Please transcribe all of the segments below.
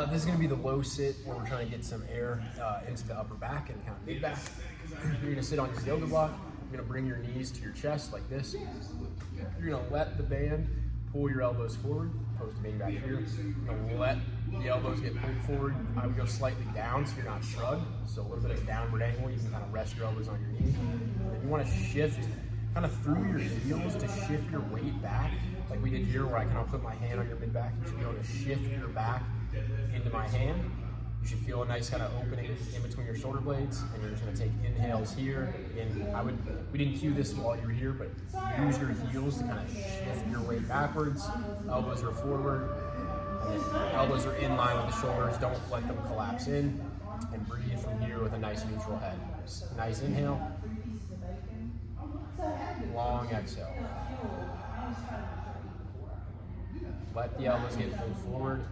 This is going to be the low sit where we're trying to get some air into the upper back and kind of mid back. You're going to sit on your yoga block. You're going to bring your knees to your chest like this. You're going to let the band pull your elbows forward, opposed to being back here. You're going to let the elbows get pulled forward. I would go slightly down so you're not shrugged. So a little bit of a downward angle. You can kind of rest your elbows on your knees. And then you want to shift kind of through your heels to shift your weight back, like we did here where I kind of put my hand on your mid back. You should be able to shift your back into my hand. You should feel a nice kind of opening in between your shoulder blades, and you're just going to take inhales here. And we didn't cue this while you were here, but use your heels to kind of shift your weight backwards. Elbows are forward, and then elbows are in line with the shoulders. Don't let them collapse in, and breathe from here with a nice neutral head. Nice inhale, long exhale. Let the elbows get pulled forward.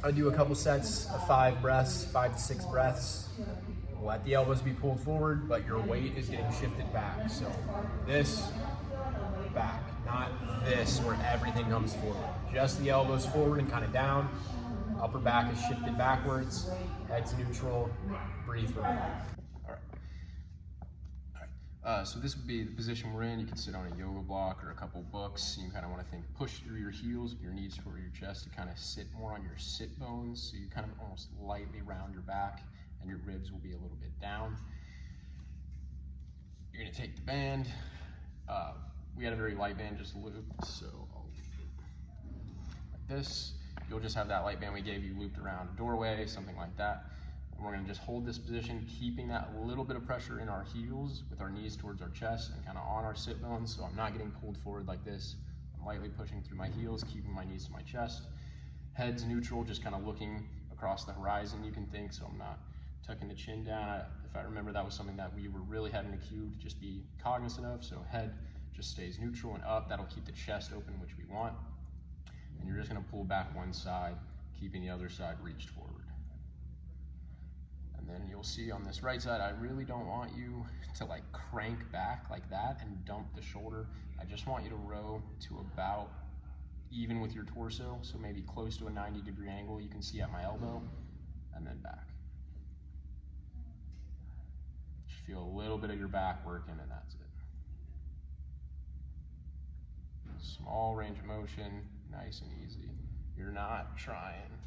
I do a couple sets of 5 breaths, 5 to 6 breaths. Let the elbows be pulled forward, but your weight is getting shifted back. So this, back, not this where everything comes forward. Just the elbows forward and kind of down. Upper back is shifted backwards. Head's neutral. Breathe for a minute. So this would be the position we're in. You can sit on a yoga block or a couple books. You kind of want to think push through your heels, your knees toward your chest to kind of sit more on your sit bones. So you kind of almost lightly round your back and your ribs will be a little bit down. You're going to take the band. We had a very light band just looped, so like this. You'll just have that light band we gave you looped around a doorway, something like that. We're going to just hold this position, keeping that little bit of pressure in our heels with our knees towards our chest and kind of on our sit bones. So I'm not getting pulled forward like this. I'm lightly pushing through my heels, keeping my knees to my chest. Head's neutral, just kind of looking across the horizon, you can think. So I'm not tucking the chin down. If I remember, that was something that we were really having to cue to just be cognizant of. So head just stays neutral and up. That'll keep the chest open, which we want. And you're just going to pull back one side, keeping the other side reached forward. And then you'll see on this right side, I really don't want you to like crank back like that and dump the shoulder. I just want you to row to about even with your torso, so maybe close to a 90-degree angle you can see at my elbow, and then back. Just feel a little bit of your back working, and that's it. Small range of motion, nice and easy. You're not trying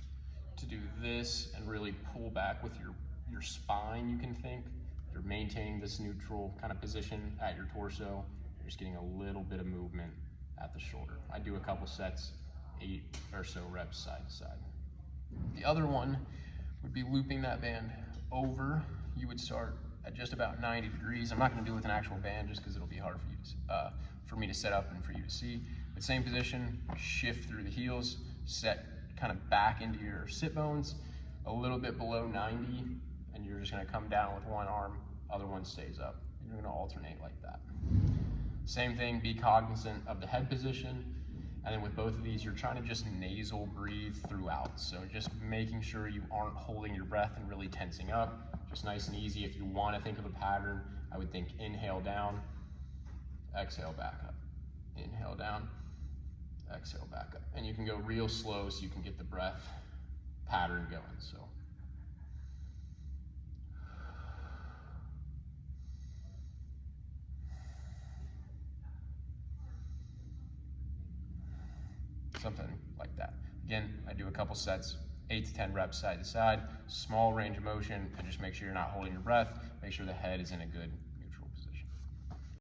to do this and really pull back with your spine, you can think. You're maintaining this neutral kind of position at your torso. You're just getting a little bit of movement at the shoulder. I do a couple sets, 8 or so reps side to side. The other one would be looping that band over. You would start at just about 90 degrees. I'm not going to do it with an actual band just because it'll be hard for you to, for me to set up and for you to see. But same position, shift through the heels, set kind of back into your sit bones, a little bit below 90, and you're just going to come down with one arm, other one stays up. And you're going to alternate like that. Same thing, be cognizant of the head position. And then with both of these, you're trying to just nasal breathe throughout. So just making sure you aren't holding your breath and really tensing up. Just nice and easy. If you want to think of a pattern, I would think inhale down, exhale back up. Inhale down, exhale back up. And you can go real slow so you can get the breath pattern going. So something like that. Again, I do a couple sets, 8 to 10 reps side to side, small range of motion, and just make sure you're not holding your breath. Make sure the head is in a good